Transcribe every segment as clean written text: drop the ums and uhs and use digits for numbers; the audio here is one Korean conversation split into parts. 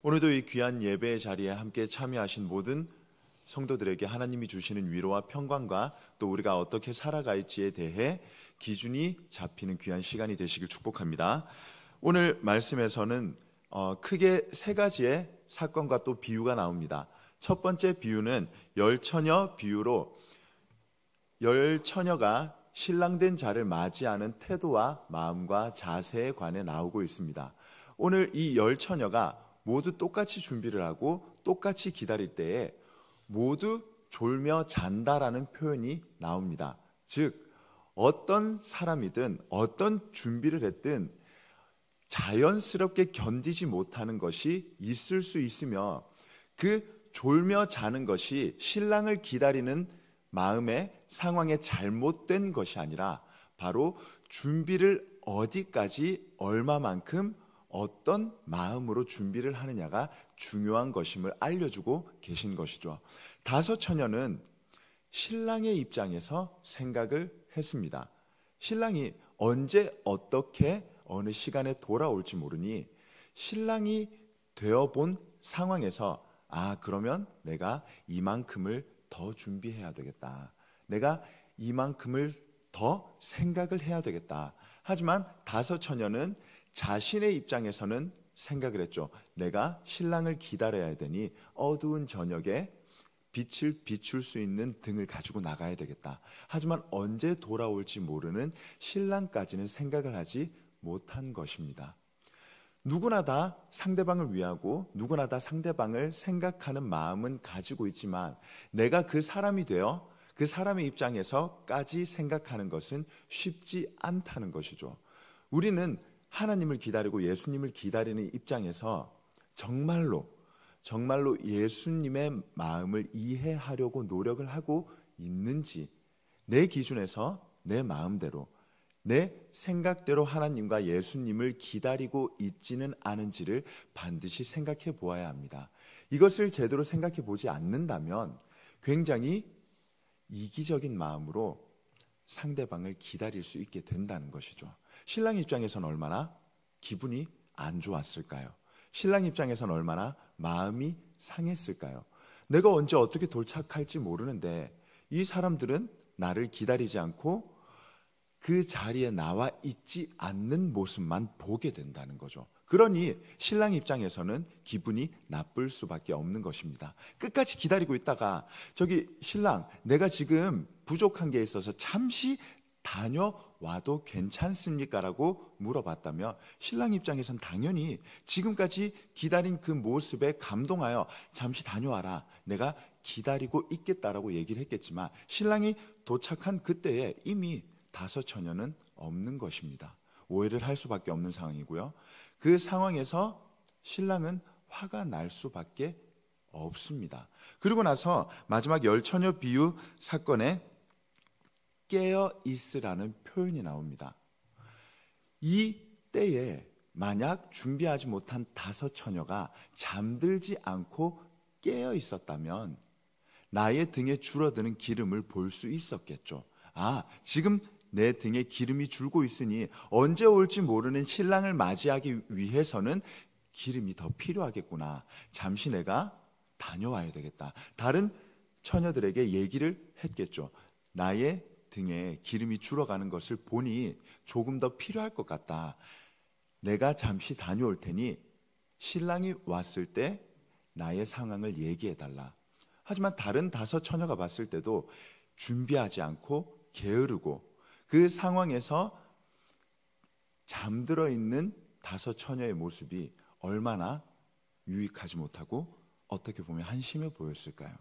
오늘도 이 귀한 예배의 자리에 함께 참여하신 모든 성도들에게 하나님이 주시는 위로와 평강과 또 우리가 어떻게 살아갈지에 대해 기준이 잡히는 귀한 시간이 되시길 축복합니다. 오늘 말씀에서는 크게 세 가지의 사건과 또 비유가 나옵니다. 첫 번째 비유는 열처녀 비유로 열처녀가 신랑된 자를 맞이하는 태도와 마음과 자세에 관해 나오고 있습니다. 오늘 이 열처녀가 모두 똑같이 준비를 하고 똑같이 기다릴 때에 모두 졸며 잔다라는 표현이 나옵니다. 즉 어떤 사람이든 어떤 준비를 했든 자연스럽게 견디지 못하는 것이 있을 수 있으며 그 졸며 자는 것이 신랑을 기다리는 마음의 상황에 잘못된 것이 아니라 바로 준비를 어디까지 얼마만큼 어떤 마음으로 준비를 하느냐가 중요한 것임을 알려주고 계신 것이죠. 다섯 처녀는 신랑의 입장에서 생각을 했습니다. 신랑이 언제 어떻게 어느 시간에 돌아올지 모르니 신랑이 되어본 상황에서 그러면 내가 이만큼을 더 준비해야 되겠다. 내가 이만큼을 더 생각을 해야 되겠다. 하지만 다섯 처녀는 자신의 입장에서는 생각을 했죠. 내가 신랑을 기다려야 되니 어두운 저녁에 빛을 비출 수 있는 등을 가지고 나가야 되겠다. 하지만 언제 돌아올지 모르는 신랑까지는 생각을 하지 못한 것입니다. 누구나 다 상대방을 위하고 누구나 다 상대방을 생각하는 마음은 가지고 있지만 내가 그 사람이 되어 그 사람의 입장에서까지 생각하는 것은 쉽지 않다는 것이죠. 우리는 하나님을 기다리고 예수님을 기다리는 입장에서 정말로 예수님의 마음을 이해하려고 노력을 하고 있는지, 내 기준에서 내 마음대로 내 생각대로 하나님과 예수님을 기다리고 있지는 않은지를 반드시 생각해 보아야 합니다. 이것을 제대로 생각해 보지 않는다면 굉장히 이기적인 마음으로 상대방을 기다릴 수 있게 된다는 것이죠. 신랑 입장에서는 얼마나 기분이 안 좋았을까요? 신랑 입장에서는 얼마나 마음이 상했을까요? 내가 언제 어떻게 도착할지 모르는데 이 사람들은 나를 기다리지 않고 그 자리에 나와 있지 않는 모습만 보게 된다는 거죠. 그러니 신랑 입장에서는 기분이 나쁠 수밖에 없는 것입니다. 끝까지 기다리고 있다가 저기 신랑, 내가 지금 부족한 게 있어서 잠시 다녀와도 괜찮습니까? 라고 물어봤다면 신랑 입장에서는 당연히 지금까지 기다린 그 모습에 감동하여 잠시 다녀와라, 내가 기다리고 있겠다라고 얘기를 했겠지만 신랑이 도착한 그때에 이미 다섯 처녀는 없는 것입니다. 오해를 할 수밖에 없는 상황이고요. 그 상황에서 신랑은 화가 날 수밖에 없습니다. 그리고 나서 마지막 열처녀 비유 사건에 깨어 있으라는 표현이 나옵니다. 이 때에 만약 준비하지 못한 다섯 처녀가 잠들지 않고 깨어 있었다면 나의 등에 줄어드는 기름을 볼 수 있었겠죠. 지금 내 등에 기름이 줄고 있으니 언제 올지 모르는 신랑을 맞이하기 위해서는 기름이 더 필요하겠구나. 잠시 내가 다녀와야 되겠다. 다른 처녀들에게 얘기를 했겠죠. 나의 등에 기름이 줄어가는 것을 보니 조금 더 필요할 것 같다. 내가 잠시 다녀올 테니 신랑이 왔을 때 나의 상황을 얘기해달라. 하지만 다른 다섯 처녀가 봤을 때도 준비하지 않고 게으르고 그 상황에서 잠들어 있는 다섯 처녀의 모습이 얼마나 유익하지 못하고 어떻게 보면 한심해 보였을까요?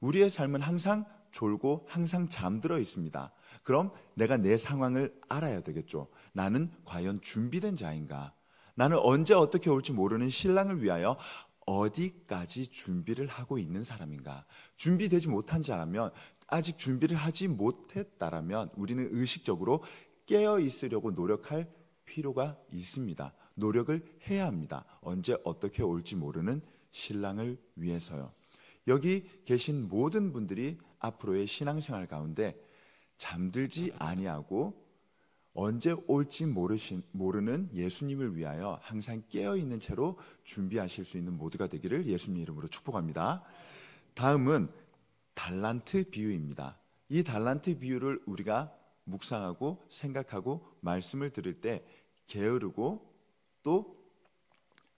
우리의 삶은 항상 졸고 항상 잠들어 있습니다. 그럼 내가 내 상황을 알아야 되겠죠. 나는 과연 준비된 자인가? 나는 언제 어떻게 올지 모르는 신랑을 위하여 어디까지 준비를 하고 있는 사람인가? 준비되지 못한 자라면, 아직 준비를 하지 못했다라면 우리는 의식적으로 깨어 있으려고 노력할 필요가 있습니다. 노력을 해야 합니다. 언제 어떻게 올지 모르는 신랑을 위해서요. 여기 계신 모든 분들이 앞으로의 신앙생활 가운데 잠들지 아니하고 언제 올지 모르는 예수님을 위하여 항상 깨어있는 채로 준비하실 수 있는 모두가 되기를 예수님 이름으로 축복합니다. 다음은 달란트 비유입니다. 이 달란트 비유를 우리가 묵상하고 생각하고 말씀을 들을 때 게으르고 또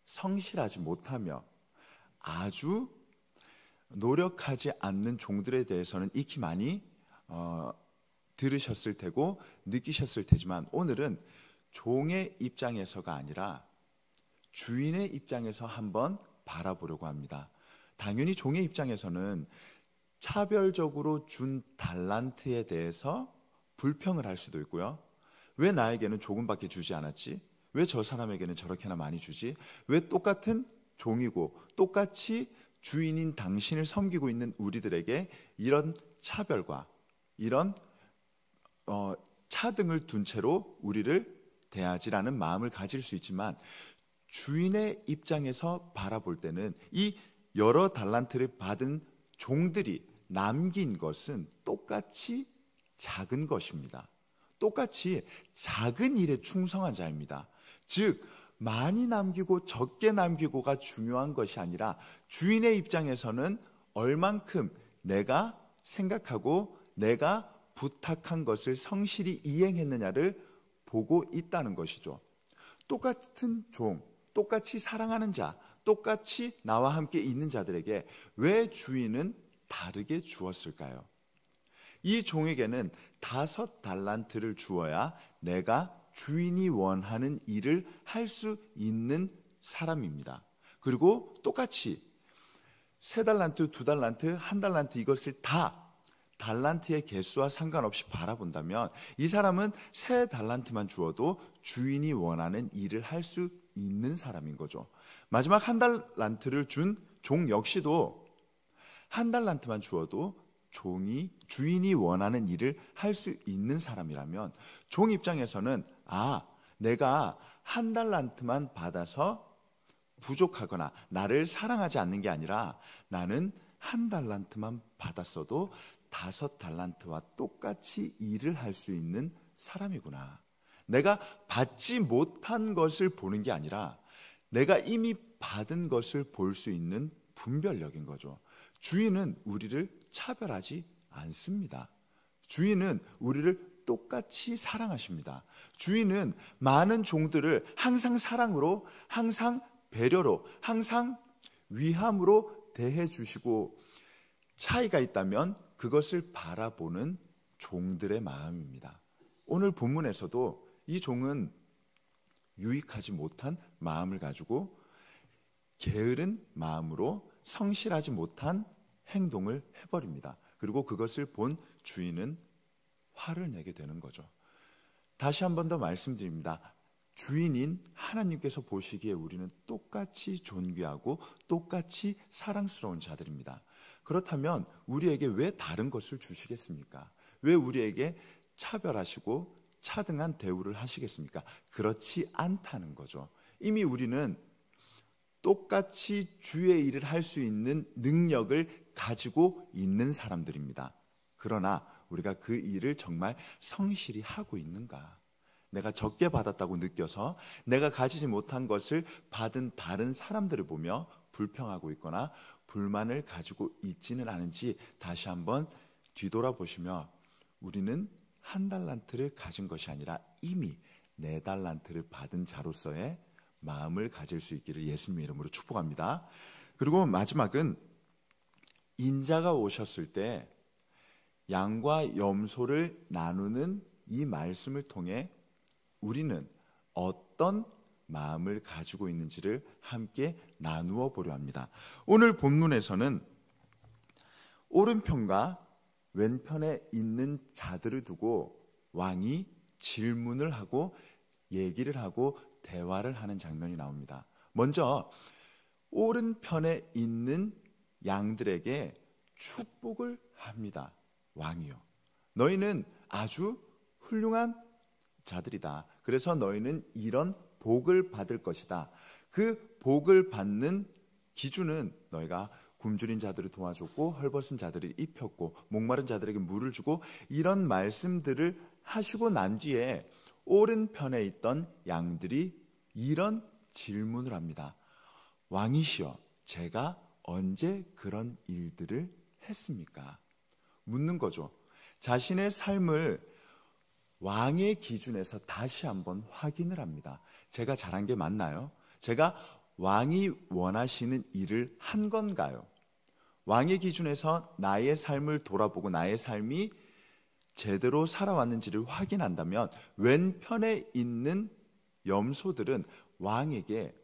성실하지 못하며 아주 노력하지 않는 종들에 대해서는 익히 많이 들으셨을 테고 느끼셨을 테지만 오늘은 종의 입장에서가 아니라 주인의 입장에서 한번 바라보려고 합니다. 당연히 종의 입장에서는 차별적으로 준 달란트에 대해서 불평을 할 수도 있고요. 왜 나에게는 조금밖에 주지 않았지? 왜 저 사람에게는 저렇게나 많이 주지? 왜 똑같은 종이고 똑같이 주인인 당신을 섬기고 있는 우리들에게 이런 차별과 이런 차등을 둔 채로 우리를 대하지라는 마음을 가질 수 있지만 주인의 입장에서 바라볼 때는 이 여러 달란트를 받은 종들이 남긴 것은 똑같이 작은 것입니다. 똑같이 작은 일에 충성한 자입니다. 즉 많이 남기고 적게 남기고가 중요한 것이 아니라 주인의 입장에서는 얼만큼 내가 생각하고 내가 부탁한 것을 성실히 이행했느냐를 보고 있다는 것이죠. 똑같은 종, 똑같이 사랑하는 자, 똑같이 나와 함께 있는 자들에게 왜 주인은 다르게 주었을까요? 이 종에게는 5 달란트를 주어야 내가 주인이 원하는 일을 할 수 있는 사람입니다. 그리고 똑같이 3달란트, 2달란트, 1달란트 이것을 다 달란트의 개수와 상관없이 바라본다면 이 사람은 3달란트만 주어도 주인이 원하는 일을 할 수 있는 사람인 거죠. 마지막 1달란트를 준 종 역시도 1달란트만 주어도 주인이 원하는 일을 할 수 있는 사람이라면 종 입장에서는 내가 1달란트만 받아서 부족하거나 나를 사랑하지 않는 게 아니라 나는 1달란트만 받았어도 5 달란트와 똑같이 일을 할 수 있는 사람이구나. 내가 받지 못한 것을 보는 게 아니라 내가 이미 받은 것을 볼 수 있는 분별력인 거죠. 주인은 우리를 차별하지 않습니다. 주인은 우리를 똑같이 사랑하십니다. 주인은 많은 종들을 항상 사랑으로, 항상 배려로, 항상 위함으로 대해 주시고 차이가 있다면 그것을 바라보는 종들의 마음입니다. 오늘 본문에서도 이 종은 유익하지 못한 마음을 가지고 게으른 마음으로 성실하지 못한 행동을 해버립니다. 그리고 그것을 본 주인은 화를 내게 되는 거죠. 다시 한 번 더 말씀드립니다. 주인인 하나님께서 보시기에 우리는 똑같이 존귀하고 똑같이 사랑스러운 자들입니다. 그렇다면 우리에게 왜 다른 것을 주시겠습니까? 왜 우리에게 차별하시고 차등한 대우를 하시겠습니까? 그렇지 않다는 거죠. 이미 우리는 똑같이 주의 일을 할 수 있는 능력을 가지고 있는 사람들입니다. 그러나 우리가 그 일을 정말 성실히 하고 있는가? 내가 적게 받았다고 느껴서 내가 가지지 못한 것을 받은 다른 사람들을 보며 불평하고 있거나 불만을 가지고 있지는 않은지 다시 한번 뒤돌아보시며 우리는 1달란트를 가진 것이 아니라 이미 4달란트를 받은 자로서의 마음을 가질 수 있기를 예수님의 이름으로 축복합니다. 그리고 마지막은 인자가 오셨을 때 양과 염소를 나누는 이 말씀을 통해 우리는 어떤 마음을 가지고 있는지를 함께 나누어 보려 합니다. 오늘 본문에서는 오른편과 왼편에 있는 자들을 두고 왕이 질문을 하고 얘기를 하고 대화를 하는 장면이 나옵니다. 먼저 오른편에 있는 양들에게 축복을 합니다. 왕이요, 너희는 아주 훌륭한 자들이다. 그래서 너희는 이런 복을 받을 것이다. 그 복을 받는 기준은 너희가 굶주린 자들을 도와줬고 헐벗은 자들을 입혔고 목마른 자들에게 물을 주고 이런 말씀들을 하시고 난 뒤에 오른편에 있던 양들이 이런 질문을 합니다. 왕이시여, 제가 언제 그런 일들을 했습니까? 묻는 거죠. 자신의 삶을 왕의 기준에서 다시 한번 확인을 합니다. 제가 잘한 게 맞나요? 제가 왕이 원하시는 일을 한 건가요? 왕의 기준에서 나의 삶을 돌아보고 나의 삶이 제대로 살아왔는지를 확인한다면 왼편에 있는 염소들은 왕에게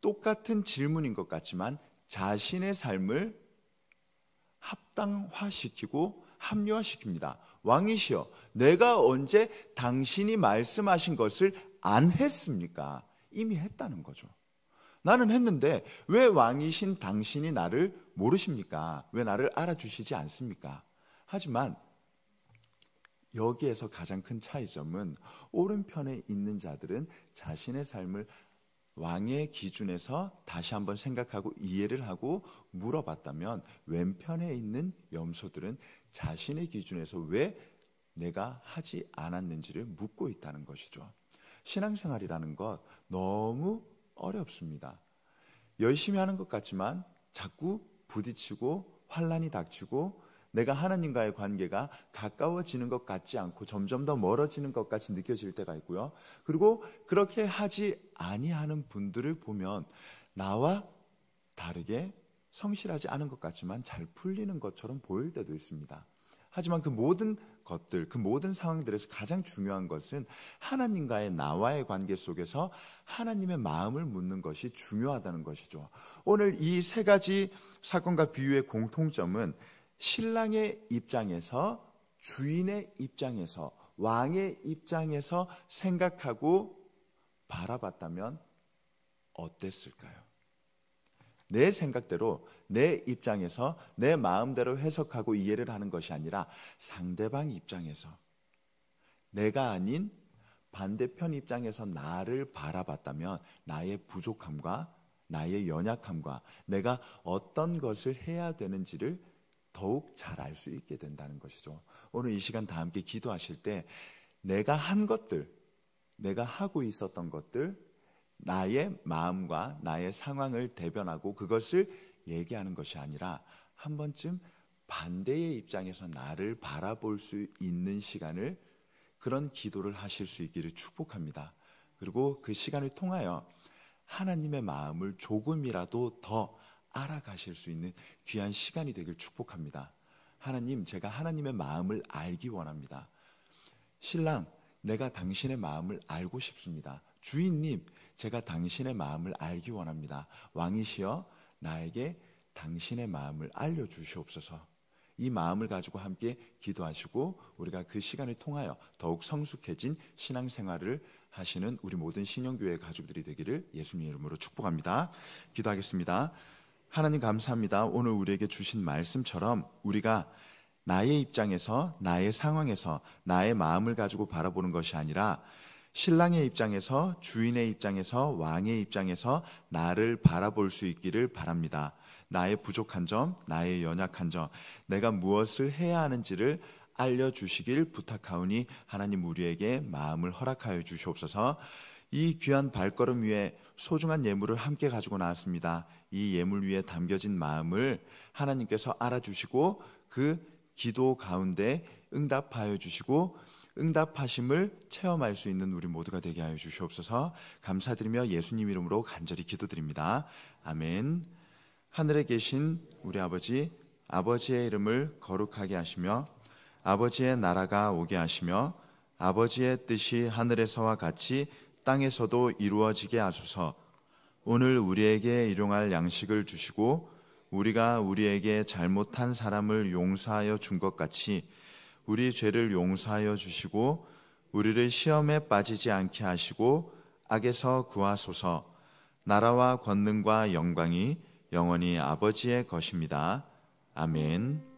똑같은 질문인 것 같지만 자신의 삶을 합당화시키고 합리화시킵니다. 왕이시여, 내가 언제 당신이 말씀하신 것을 안 했습니까? 이미 했다는 거죠. 나는 했는데 왜 왕이신 당신이 나를 모르십니까? 왜 나를 알아주시지 않습니까? 하지만 여기에서 가장 큰 차이점은 오른편에 있는 자들은 자신의 삶을 왕의 기준에서 다시 한번 생각하고 이해를 하고 물어봤다면 왼편에 있는 염소들은 자신의 기준에서 왜 내가 하지 않았는지를 묻고 있다는 것이죠. 신앙생활이라는 것 너무 어렵습니다. 열심히 하는 것 같지만 자꾸 부딪히고 환난이 닥치고 내가 하나님과의 관계가 가까워지는 것 같지 않고 점점 더 멀어지는 것 같이 느껴질 때가 있고요. 그리고 그렇게 하지 아니하는 분들을 보면 나와 다르게 성실하지 않은 것 같지만 잘 풀리는 것처럼 보일 때도 있습니다. 하지만 그 모든 것들, 그 모든 상황들에서 가장 중요한 것은 하나님과의 나와의 관계 속에서 하나님의 마음을 묻는 것이 중요하다는 것이죠. 오늘 이 세 가지 사건과 비유의 공통점은 신랑의 입장에서, 주인의 입장에서, 왕의 입장에서 생각하고 바라봤다면 어땠을까요? 내 생각대로, 내 입장에서 내 마음대로 해석하고 이해를 하는 것이 아니라 상대방 입장에서, 내가 아닌 반대편 입장에서 나를 바라봤다면 나의 부족함과 나의 연약함과 내가 어떤 것을 해야 되는지를 더욱 잘 알 수 있게 된다는 것이죠. 오늘 이 시간 다 함께 기도하실 때 내가 한 것들, 내가 하고 있었던 것들, 나의 마음과 나의 상황을 대변하고 그것을 얘기하는 것이 아니라 한 번쯤 반대의 입장에서 나를 바라볼 수 있는 시간을, 그런 기도를 하실 수 있기를 축복합니다. 그리고 그 시간을 통하여 하나님의 마음을 조금이라도 더 알아가실 수 있는 귀한 시간이 되길 축복합니다. 하나님, 제가 하나님의 마음을 알기 원합니다. 신랑, 내가 당신의 마음을 알고 싶습니다. 주인님, 제가 당신의 마음을 알기 원합니다. 왕이시여, 나에게 당신의 마음을 알려주시옵소서. 이 마음을 가지고 함께 기도하시고 우리가 그 시간을 통하여 더욱 성숙해진 신앙생활을 하시는 우리 모든 신영교회 가족들이 되기를 예수님 이름으로 축복합니다. 기도하겠습니다. 하나님 감사합니다. 오늘 우리에게 주신 말씀처럼 우리가 나의 입장에서, 나의 상황에서 나의 마음을 가지고 바라보는 것이 아니라 신랑의 입장에서, 주인의 입장에서, 왕의 입장에서 나를 바라볼 수 있기를 바랍니다. 나의 부족한 점, 나의 연약한 점, 내가 무엇을 해야 하는지를 알려주시길 부탁하오니 하나님 우리에게 마음을 허락하여 주시옵소서. 이 귀한 발걸음 위에 소중한 예물을 함께 가지고 나왔습니다. 이 예물 위에 담겨진 마음을 하나님께서 알아주시고 그 기도 가운데 응답하여 주시고 응답하심을 체험할 수 있는 우리 모두가 되게 하여 주시옵소서. 감사드리며 예수님 이름으로 간절히 기도드립니다. 아멘. 하늘에 계신 우리 아버지, 아버지의 이름을 거룩하게 하시며 아버지의 나라가 오게 하시며 아버지의 뜻이 하늘에서와 같이 땅에서도 이루어지게 하소서. 오늘 우리에게 일용할 양식을 주시고 우리가 우리에게 잘못한 사람을 용서하여 준 것 같이 우리 죄를 용서하여 주시고 우리를 시험에 빠지지 않게 하시고 악에서 구하소서. 나라와 권능과 영광이 영원히 아버지의 것입니다. 아멘.